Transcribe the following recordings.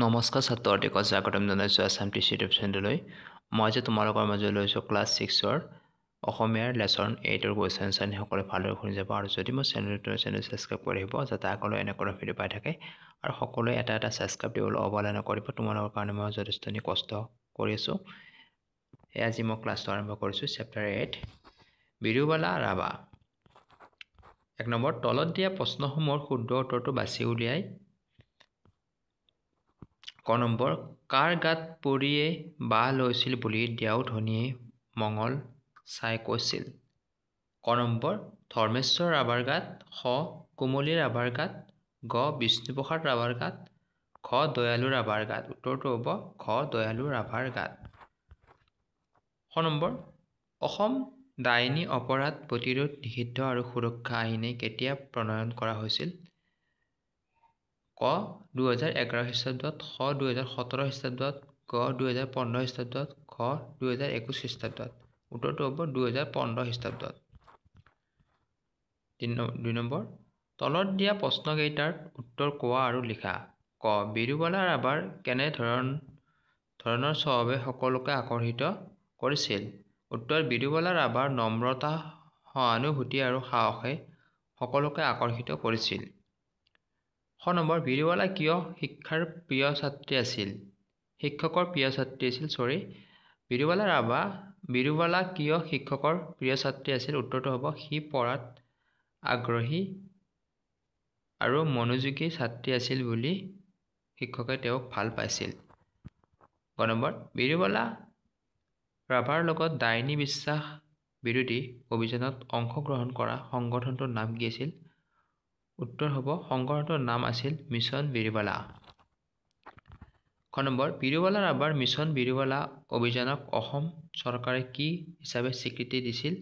নমস্কাৰ ছাত্ৰসকলক স্বাগতম জনাইছোঁ আছাম টিচি ইউটিউব চেনেললৈ। মই যে তোমালোকৰ মাজলৈ লৈছোঁ ক্লাছ 6ৰ অসমীয়াৰ লেচন 8ৰ কুৱেশ্যন আনচাৰ সকলোৱে ভালদৰে শুনি যাব আৰু যদি মোৰ চেনেলটো ছাবস্ক্ৰাইব কৰি আহিব যাতে সকলোৱে এনেকুৱা ভিডিঅ' পাই থাকে আৰু সকলোৱে এটা ছাবস্ক্ৰাইব দিবলৈ অৱহেলা নকৰিব। তোমালোকৰ কাৰণে মই যথেষ্টখিনি কষ্ট কৰি আছোঁ। আজি মই ক্লাছটো আৰম্ভ কৰিছোঁ। চেপ্টাৰ 8 বিৰুবালা ৰাভা। 1 নম্বৰ তলত দিয়া প্ৰশ্নসমূহৰ শুদ্ধ উত্তৰটো বাছি উলিয়াই ক নম্বৰ কাৰ গাত পৰিয়ে বাহ লৈছিল বুলি দেও ধনীয়ে মঙল চাই কৈছিল। ক নম্বৰ ধৰ্মেশ্বৰ ৰাভাৰ গাত, খ কুমলী ৰাভাৰ গাত, গ বিষ্ণুপ্ৰসাদ ৰাভাৰ গাত, খ দয়ালু ৰাভাৰ গাত। উত্তৰটো হ'ব খ দয়ালু ৰাভাৰ গাত। খ নম্বৰ অসম ডাইনী অপৰাধ প্ৰতিৰোধ নিষিদ্ধ আৰু সুৰক্ষা আইনে কেতিয়া প্ৰণয়ন কৰা হৈছিল। ক 2011 খ্ৰীষ্টাব্দত, খ 2017 খ্ৰীষ্টাব্দত, গ 2015 খ্ৰীষ্টাব্দত, খ 2021 খ্ৰীষ্টাব্দত। উত্তৰটো হ'ব 2015 খ্ৰীষ্টাব্দত। 2 নম্বৰ তলত দিয়া প্ৰশ্নকেইটাৰ উত্তৰ কোৱা আৰু লিখা। ক বিৰুবালা ৰাভাৰ কেনে ধৰণৰ স্বভাৱে সকলোকে আকৰ্ষিত কৰিছিল। উত্তৰ বিৰুবালা ৰাভাৰ নম্ৰতা, সহানুভূতি আৰু সাহসে সকলোকে আকৰ্ষিত কৰিছিল। খ নম্বৰ বিৰুবালা কিয় শিক্ষকৰ প্ৰিয় ছাত্ৰী আছিল। বিৰুবালা কিয় শিক্ষকৰ প্ৰিয় ছাত্ৰী আছিল। উত্তৰটো হ'ব সি পঢ়াত আগ্ৰহী আৰু মনোযোগী ছাত্ৰী আছিল বুলি শিক্ষকে তেওঁক ভাল পাইছিল। গ নম্বৰ বিৰুবালা ৰাভাৰ লগত ডাইনী বিশ্বাস বিৰোধী অভিযানত অংশগ্ৰহণ কৰা সংগঠনটোৰ নাম কি আছিল। উত্তৰ হ'ব সংগঠনটোৰ নাম আছিল মিছন বিৰুবালা। খ নম্বৰ বিৰুবালা ৰাভাৰ মিছন বিৰুবালা অভিযানক অসম চৰকাৰে কি হিচাপে স্বীকৃতি দিছিল।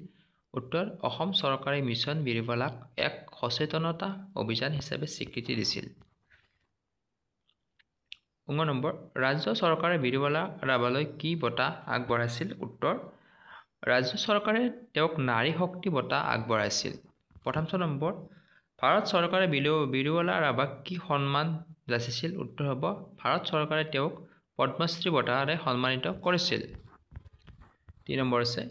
উত্তৰ অসম চৰকাৰে মিছন বিৰুবালাক এক সচেতনতা অভিযান হিচাপে স্বীকৃতি দিছিল। 19 নম্বৰ ৰাজ্য চৰকাৰে বিৰুবালা ৰাভালৈ কি বঁটা আগবঢ়াইছিল। উত্তৰ ৰাজ্য চৰকাৰে তেওঁক নাৰী শক্তি বঁটা আগবঢ়াইছিল। 5 নম্বৰ ভাৰত চৰকাৰে বিৰুবালা ৰাভাক কি সন্মান যাচিছিল। উত্তৰ হ'ব ভাৰত চৰকাৰে তেওঁক পদ্মশ্ৰী বঁটাৰে সন্মানিত কৰিছিল। 3 নম্বৰ আছে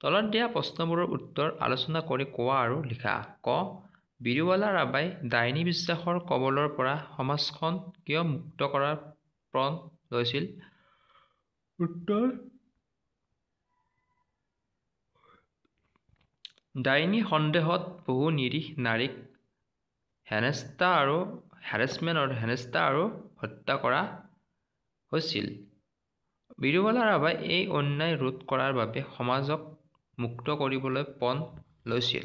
তলত দিয়া প্ৰশ্নবোৰৰ উত্তৰ আলোচনা কৰি কোৱা আৰু লিখা। ক বিৰুবালা ৰাভাই ডাইনী বিশ্বাসৰ কবলৰ পৰা সমাজখন কিয় মুক্ত কৰাৰ প্ৰণ লৈছিল। উত্তৰ ডাইনী সন্দেহত বহু নিৰীহ নাৰীক হেনস্থা আৰু হত্যা কৰা হৈছিল। বিৰুবালা ৰাভাই এই অন্যায় ৰোধ কৰাৰ বাবে সমাজক মুক্ত কৰিবলৈ পণ লৈছিল।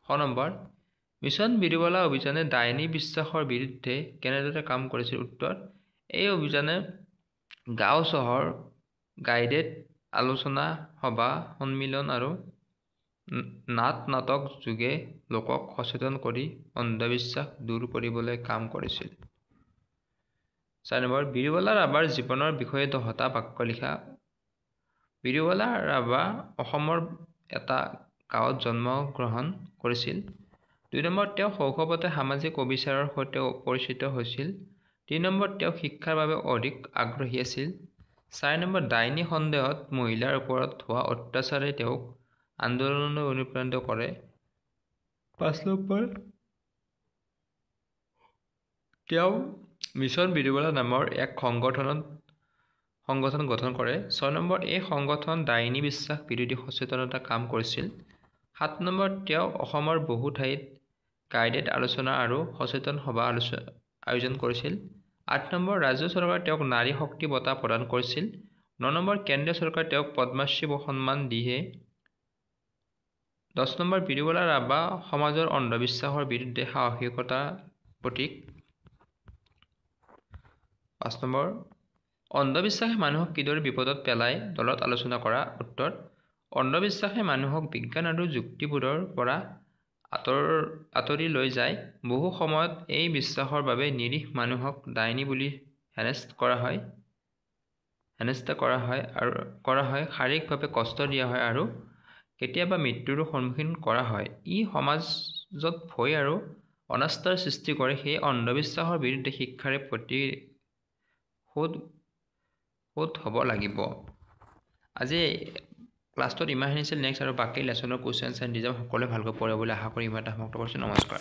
খ নম্বৰ মিছন বিৰুবালা অভিযানে ডাইনী বিশ্বাসৰ বিৰুদ্ধে কেনেদৰে কাম কৰিছিল। উত্তৰ এই অভিযানে গাঁও চহৰ গাইডেড আলোচনা সভা সন্মিলন আৰু নাটক যোগে লোকক সচেতন কৰি অন্ধবিশ্বাস দূৰ কৰিবলৈ কাম কৰিছিল। 4 নম্বৰ বিৰুবালা ৰাভাৰ জীৱনৰ বিষয়ে 10টা বাক্য লিখা। বিৰুবালা ৰাভা অসমৰ এটা গাঁৱত জন্মগ্ৰহণ কৰিছিল। 2 নম্বৰ তেওঁ শৈশৱতে সামাজিক অবিচাৰৰ সৈতে পৰিচিত হৈছিল। 3 নম্বৰ তেওঁ শিক্ষাৰ বাবে অধিক আগ্ৰহী আছিল। 4 নম্বৰ ডাইনী সন্দেহত মহিলাৰ ওপৰত হোৱা অত্যাচাৰে তেওঁক আন্দোলনলৈ অনুপ্ৰাণিত কৰে। 5 নম্বৰ তেওঁ মিছন বিৰুবালা নামৰ এক সংগঠন গঠন কৰে। 6 নম্বৰ এই সংগঠন ডাইনী বিশ্বাস বিৰোধী সচেতনতা কাম কৰিছিল। 7 নম্বৰ তেওঁ অসমৰ বহু ঠাইত গাইডেড আলোচনা আৰু সচেতন সভা আয়োজন কৰিছিল। 8 নম্বৰ ৰাজ্য চৰকাৰে তেওঁক নাৰী শক্তি বঁটা প্ৰদান কৰিছিল। 9 নম্বৰ কেন্দ্ৰীয় চৰকাৰে তেওঁক পদ্মশ্ৰী সন্মান দিয়ে। 10 নম্বৰ বিৰুবালা ৰাভা সমাজৰ অন্ধবিশ্বাসৰ বিৰুদ্ধে সাহসিকতাৰ প্ৰতীক। 5 নম্বৰ অন্ধবিশ্বাসে মানুহক কিদৰে বিপদত পেলায় তলত আলোচনা কৰা। উত্তৰ অন্ধবিশ্বাসে মানুহক বিজ্ঞান আৰু যুক্তিবোধৰ পৰা আঁতৰি লৈ যায়। বহু সময়ত এই বিশ্বাসৰ বাবে নিৰীহ মানুহক ডাইনী বুলি হেনস্থা কৰা হয়, শাৰীৰিকভাৱে কষ্ট দিয়া হয় আৰু কেতিয়াবা মৃত্যুৰো সন্মুখীন কৰা হয়। ই সমাজত ভয় আৰু অনাস্থাৰ সৃষ্টি কৰে। সেই অন্ধবিশ্বাসৰ বিৰুদ্ধে শিক্ষাৰে শুদ্ধ হ'ব লাগিব। আজি ক্লাছটোত ইমানখিনি আছিল। নেক্সট আৰু বাকী লেচনৰ কুৱেশ্যন এণ্ড ডিজাইন সকলোৱে ভালকৈ পঢ়ে বুলি আশা কৰি ইমানতে সমাপ্ত কৰিছোঁ। নমস্কাৰ।